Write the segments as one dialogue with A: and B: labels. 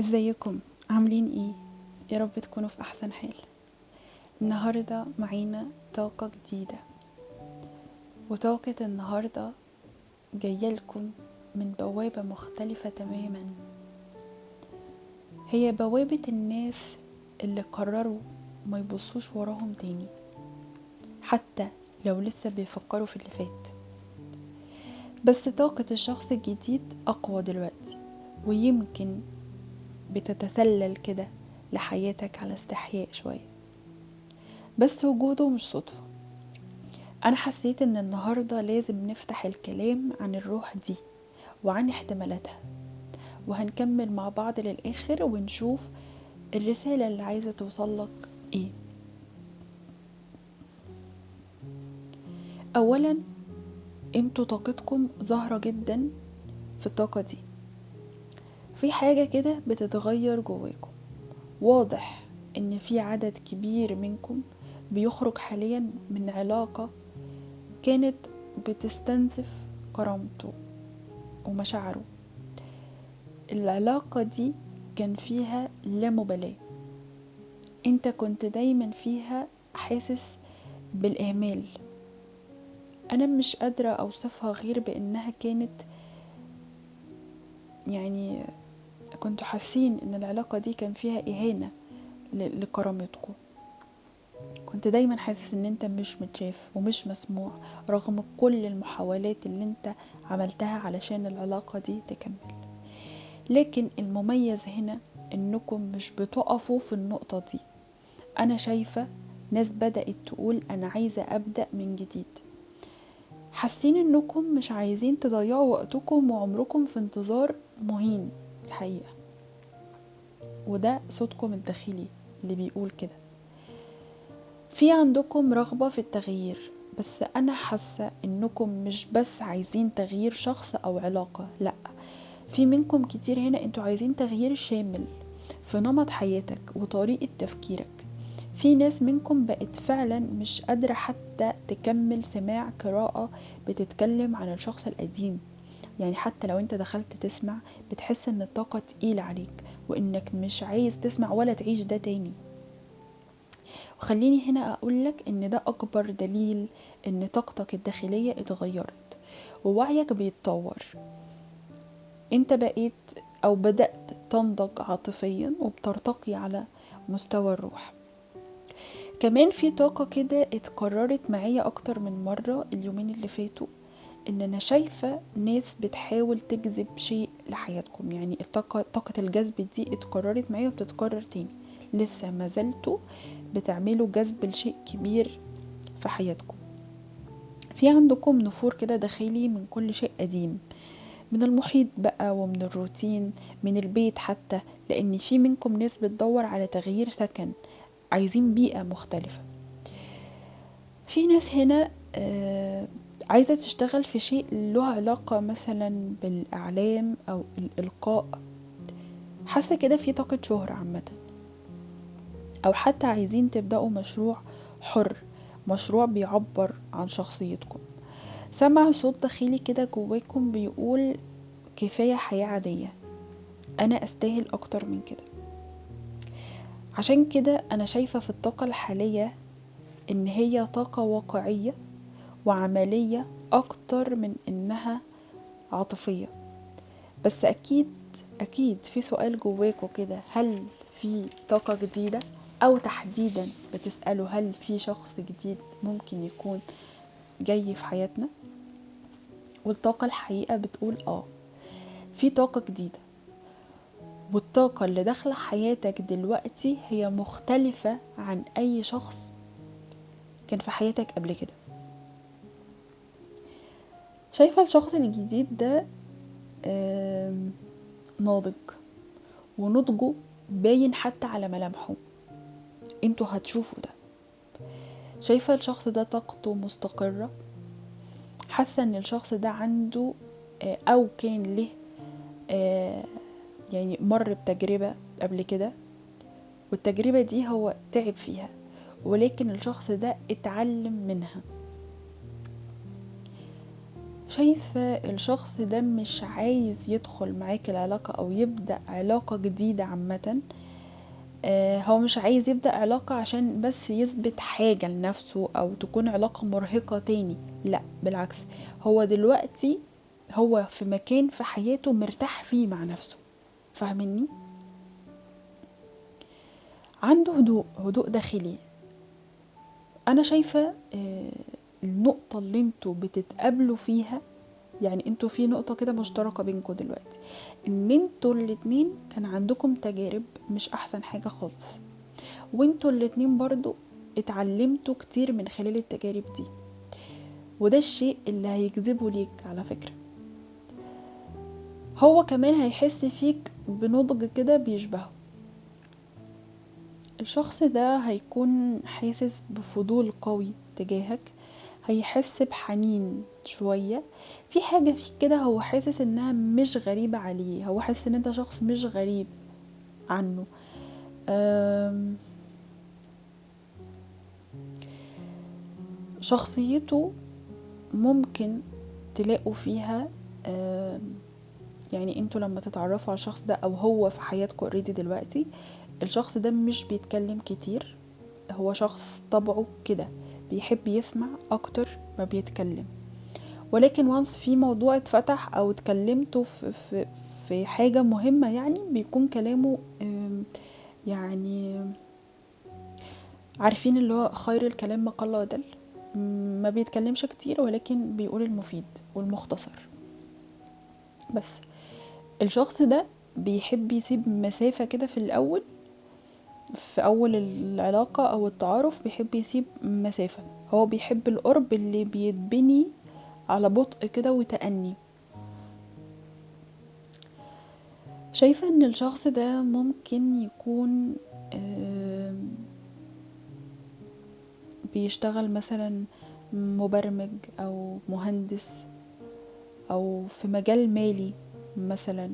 A: ازيكم؟ عاملين ايه؟ يا رب تكونوا في احسن حال. النهاردة معانا طاقة جديدة، وطاقة النهاردة جاية لكم من بوابة مختلفة تماما. هي بوابة الناس اللي قرروا ما يبصوش وراهم تاني، حتى لو لسه بيفكروا في اللي فات. بس طاقة الشخص الجديد اقوى دلوقتي، ويمكن بتتسلل كده لحياتك على استحياء شوية، بس وجوده مش صدفة. أنا حسيت إن النهاردة لازم نفتح الكلام عن الروح دي وعن احتمالاتها، وهنكمل مع بعض للآخر ونشوف الرسالة اللي عايزة توصلك إيه. أولا، انتوا طاقتكم ظاهرة جدا في الطاقة دي. في حاجة كده بتتغير جواكم. واضح إن في عدد كبير منكم بيخرج حاليا من علاقة كانت بتستنزف كرامته ومشاعره. العلاقة دي كان فيها لا مبالاة، انت كنت دايما فيها حاسس بالإهمال. انا مش قادرة اوصفها غير بانها كانت، يعني كنتوا حاسين ان العلاقة دي كان فيها اهانة لكرامتكم. كنت دايما حاسس ان انت مش متشاف ومش مسموع، رغم كل المحاولات اللي انت عملتها علشان العلاقة دي تكمل. لكن المميز هنا انكم مش بتقفوا في النقطة دي. انا شايفة ناس بدأت تقول انا عايزة ابدأ من جديد، حاسين انكم مش عايزين تضيعوا وقتكم وعمركم في انتظار مهين الحقيقة. وده صوتكم الداخلي اللي بيقول كده. في عندكم رغبة في التغيير، بس انا حاسة انكم مش بس عايزين تغيير شخص او علاقة، لا، في منكم كتير هنا انتوا عايزين تغيير شامل في نمط حياتك وطريقة تفكيرك. في ناس منكم بقت فعلا مش قادرة حتى تكمل سماع قراءة بتتكلم عن الشخص القديم. يعني حتى لو انت دخلت تسمع، بتحس ان الطاقة تقيلة عليك وانك مش عايز تسمع ولا تعيش ده تاني. وخليني هنا اقولك ان ده اكبر دليل ان طاقتك الداخلية اتغيرت ووعيك بيتطور. انت بقيت او بدأت تنضج عاطفيا وبترتقي على مستوى الروح. كمان في طاقة كده اتكررت معايا اكتر من مرة اليومين اللي فاتوا، ان انا شايفة ناس بتحاول تجذب شيء لحياتكم. يعني طاقة الجذب دي اتكررت معايا وبتتكرر تاني. لسه ما زلتوا بتعملوا جذب لشيء كبير في حياتكم. في عندكم نفور كده داخلي من كل شيء قديم، من المحيط بقى ومن الروتين، من البيت حتى، لان في منكم ناس بتدور على تغيير سكن، عايزين بيئة مختلفة. في ناس هنا عايزة تشتغل في شيء له علاقة مثلا بالإعلام أو الإلقاء. حاسة كده في طاقة شهرة عامة، أو حتى عايزين تبدأوا مشروع حر، مشروع بيعبر عن شخصيتكم. سمع صوت داخلي كده جواكم بيقول كفاية حياة عادية، أنا أستاهل أكتر من كده. عشان كده أنا شايفة في الطاقة الحالية إن هي طاقة واقعية وعملية أكتر من إنها عاطفية. بس أكيد في سؤال جواكوا كده، هل في طاقة جديدة؟ أو تحديدا بتسألوا هل في شخص جديد ممكن يكون جاي في حياتنا؟ والطاقة الحقيقة بتقول في طاقة جديدة، والطاقة اللي داخلة حياتك دلوقتي هي مختلفة عن أي شخص كان في حياتك قبل كده. شايفة الشخص الجديد ده ناضج، ونضجه باين حتى على ملامحه، انتوا هتشوفوا ده. شايفة الشخص ده طاقته مستقرة، حاسة ان الشخص ده عنده او كان له يعني مر بتجربة قبل كده، والتجربة دي هو تعب فيها، ولكن الشخص ده اتعلم منها. شايفة الشخص ده مش عايز يدخل معاك العلاقة او يبدأ علاقة جديدة عامة. هو مش عايز يبدأ علاقة عشان بس يثبت حاجة لنفسه او تكون علاقة مرهقة تاني، لا بالعكس. هو دلوقتي هو في مكان في حياته مرتاح فيه مع نفسه، فاهمني؟ عنده هدوء داخلي. انا شايفة النقطة اللي انتوا بتتقابلوا فيها، يعني انتوا في نقطة كده مشتركة بينكوا دلوقتي، ان انتوا الاتنين كان عندكم تجارب مش احسن حاجة خالص، وانتوا الاتنين برضو اتعلمتوا كتير من خلال التجارب دي، وده الشيء اللي هيجذبه ليك على فكرة. هو كمان هيحس فيك بنضج كده بيشبهه. الشخص ده هيكون حاسس بفضول قوي تجاهك، هيحس بحنين شوية في حاجة فيك كده، هو حاسس انها مش غريبة عليه، هو حاسس ان انت شخص مش غريب عنه. شخصيته ممكن تلاقوا فيها يعني انتوا لما تتعرفوا على الشخص ده او هو في حياتكم اوريدي دلوقتي، الشخص ده مش بيتكلم كتير، هو شخص طبعه كده بيحب يسمع اكتر ما بيتكلم، ولكن وانس في موضوع اتفتح او اتكلمتوا في حاجة مهمة، يعني بيكون كلامه يعني عارفين اللي هو خير الكلام ما قل ودل. ما بيتكلمش كتير ولكن بيقول المفيد والمختصر بس. الشخص ده بيحب يسيب مسافة كده في الأول، في أول العلاقة أو التعارف بيحب يسيب مسافة، هو بيحب القرب اللي بيتبني على بطء كده وتأني. شايفة ان الشخص ده ممكن يكون بيشتغل مثلا مبرمج او مهندس او في مجال مالي مثلا،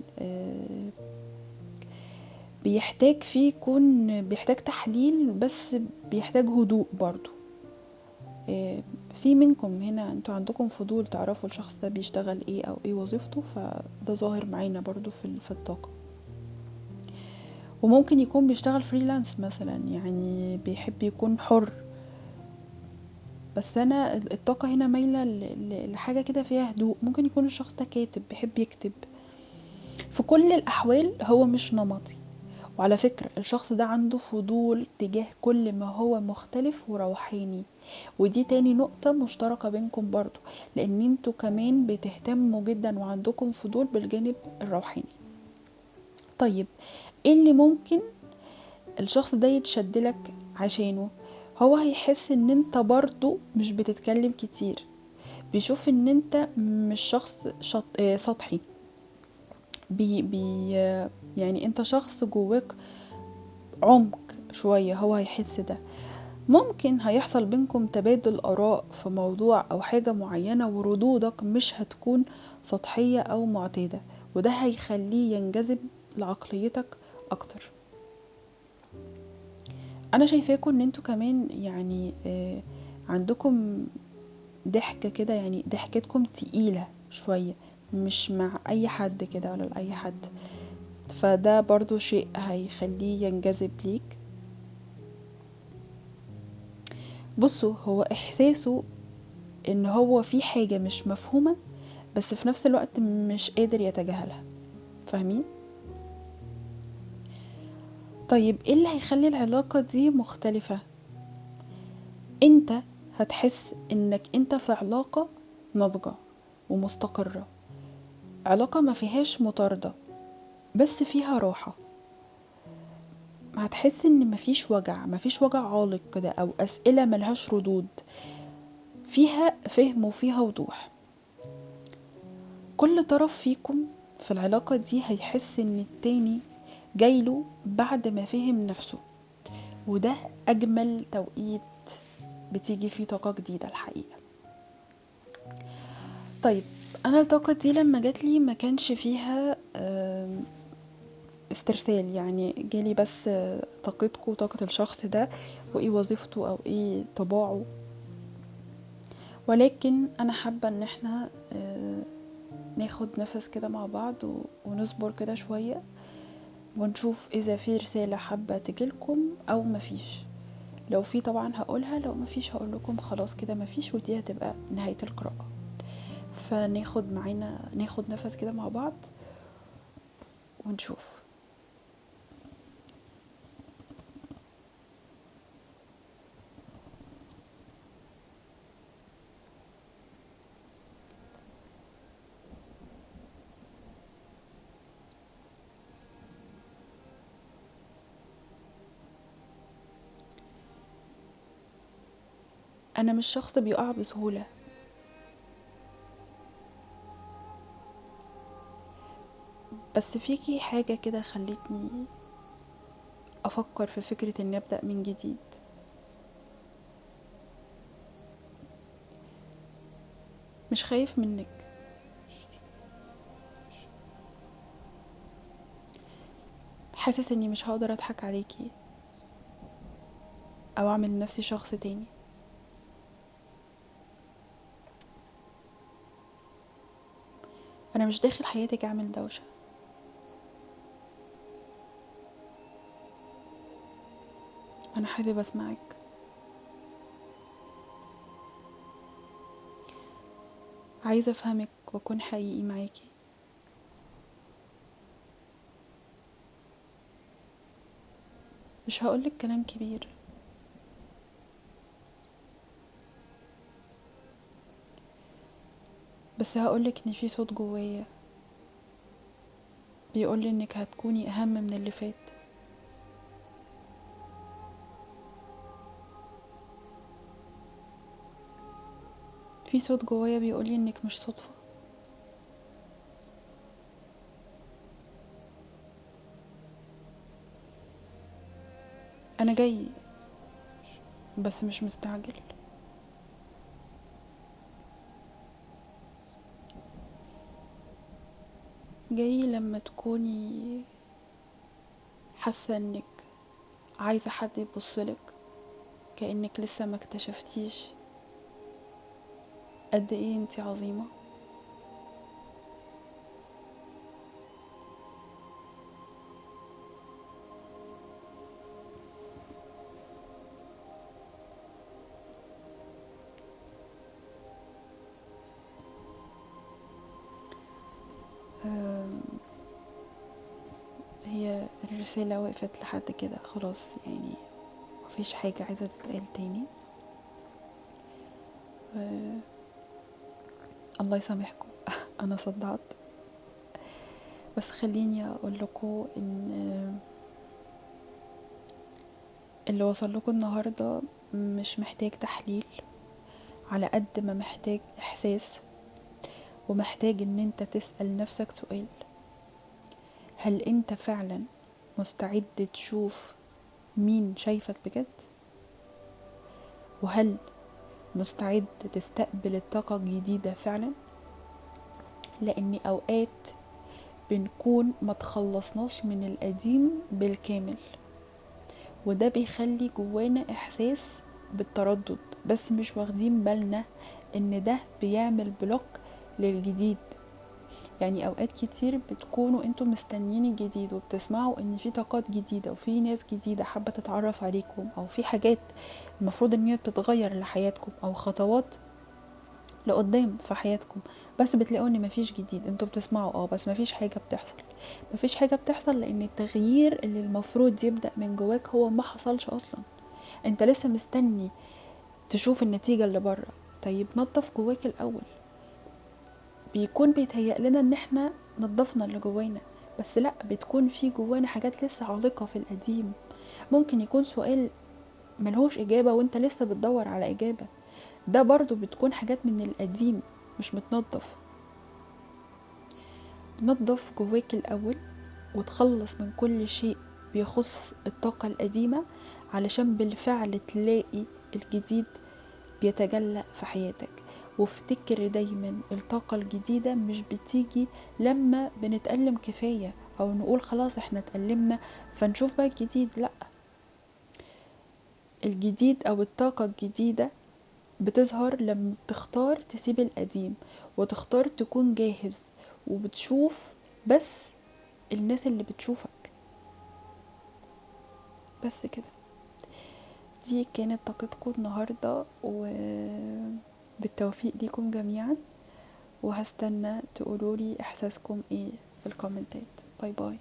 A: بيحتاج فيه يكون بيحتاج تحليل بس بيحتاج هدوء برضو. في منكم هنا انتوا عندكم فضول تعرفوا الشخص ده بيشتغل ايه او ايه وظيفته، فده ظاهر معانا برضو في الطاقة. وممكن يكون بيشتغل فريلانس مثلا، يعني بيحب يكون حر، بس انا الطاقة هنا مايلة لحاجة كده فيها هدوء. ممكن يكون الشخص ده كاتب بيحب يكتب. في كل الاحوال هو مش نمطي، وعلى فكرة الشخص ده عنده فضول تجاه كل ما هو مختلف وروحاني، ودي تاني نقطة مشتركة بينكم برضو، لان انتوا كمان بتهتموا جدا وعندكم فضول بالجانب الروحاني. طيب ايه اللي ممكن الشخص ده يتشدلك عشانه؟ هو هيحس ان انت برضو مش بتتكلم كتير، بيشوف ان انت مش شخص سطحي، بي يعني انت شخص جواك عمق شوية، هو هيحس ده. ممكن هيحصل بينكم تبادل آراء في موضوع أو حاجة معينة، وردودك مش هتكون سطحية أو معتادة، وده هيخليه ينجذب لعقليتك أكتر. أنا شايفاكم إن انتوا كمان يعني عندكم ضحكة كده، يعني ضحكتكم تقيلة شوية، مش مع أي حد كده ولا لأي حد، فده برضو شيء هيخليه ينجذب ليك. بصوا، هو إحساسه إن هو في حاجة مش مفهومة، بس في نفس الوقت مش قادر يتجاهلها، فاهمين؟ طيب ايه اللي هيخلي العلاقة دي مختلفة؟ انت هتحس انك انت في علاقة ناضجة ومستقرة، علاقة ما فيهاش مطاردة بس فيها راحة. هتحس ان مفيش وجع عالق كده او اسئلة ملهاش ردود، فيها فهم وفيها وضوح. كل طرف فيكم في العلاقة دي هيحس ان التاني جايله بعد ما فهم نفسه، وده اجمل توقيت بتيجي فيه طاقة جديدة الحقيقة. طيب انا الطاقة دي لما جاتلي ما كانش فيها استرسال، يعني جالي بس طاقتكم وطاقة الشخص ده وايه وظيفته او ايه طباعه، ولكن انا حابة ان احنا ناخد نفس كده مع بعض ونصبر كده شوية، ونشوف اذا في رسالة حابة تجيلكم او مفيش. لو في طبعا هقولها، لو مفيش هقول لكم خلاص كده مفيش، ودي هتبقى نهاية القراءة. ناخد نفس كده مع بعض ونشوف. انا مش شخص بيقع بسهولة، بس فيكي حاجة كده خلتني افكر في فكرة اني ابدأ من جديد. مش خايف منك، حاسس اني مش هقدر اضحك عليكي او اعمل نفسي شخص تاني. انا مش داخل حياتك اعمل دوشة، انا حابب اسمعك. عايزة افهمك واكون حقيقي معاكي. مش هقولك كلام كبير، بس هقولك ان في صوت جوايا بيقولي انك هتكوني اهم من اللي فات. في صوت جوايا بيقولي انك مش صدفة. انا جاي، بس مش مستعجل. جاي لما تكوني حاسة انك عايزة حد يبصلك، كأنك لسه ما اكتشفتيش قد ايه انتي عظيمة. أم، هي الرسالة وقفت لحد كده خلاص، يعني مفيش حاجة عايزة تتقال تاني. الله يسامحكم. انا صدعت، بس خليني اقول لكم ان اللي وصل لكم النهارده مش محتاج تحليل على قد ما محتاج احساس، ومحتاج ان انت تسأل نفسك سؤال: هل انت فعلا مستعد تشوف مين شايفك بجد؟ وهل مستعد تستقبل الطاقة الجديدة فعلا؟ لان اوقات بنكون ما تخلصناش من القديم بالكامل، وده بيخلي جوانا احساس بالتردد، بس مش واخدين بالنا ان ده بيعمل بلوك للجديد. يعني اوقات كتير بتكونوا انتوا مستنيين الجديد وبتسمعوا ان في طاقات جديدة وفي ناس جديدة حابة تتعرف عليكم، او في حاجات المفروض ان هي بتتغير لحياتكم، او خطوات لقدام في حياتكم، بس بتلاقوا ان مفيش جديد. انتوا بتسمعوا بس مفيش حاجة بتحصل. مفيش حاجة بتحصل لان التغيير اللي المفروض يبدأ من جواك هو ما حصلش اصلا. انت لسه مستني تشوف النتيجة اللي بره. طيب نظف جواك الاول. بيكون بيتهيأ لنا ان احنا نظفنا اللي جوانا، بس لا، بتكون في جوانا حاجات لسه عالقة في القديم. ممكن يكون سؤال ملهوش اجابة وانت لسه بتدور على اجابة، ده برضو بتكون حاجات من القديم مش متنظف. نظف جواك الاول وتخلص من كل شيء بيخص الطاقة القديمة، علشان بالفعل تلاقي الجديد بيتجلى في حياتك. وافتكر دايما الطاقة الجديدة مش بتيجي لما بنتألم كفاية او نقول خلاص احنا اتألمنا فنشوف بقى الجديد. لا، الجديد او الطاقة الجديدة بتظهر لما تختار تسيب القديم وتختار تكون جاهز، وبتشوف بس الناس اللي بتشوفك. بس كده. دي كانت طاقتكم النهاردة، وبالتوفيق ليكم جميعا، وهستنى تقولولي احساسكم ايه في الكومنتات. باي باي.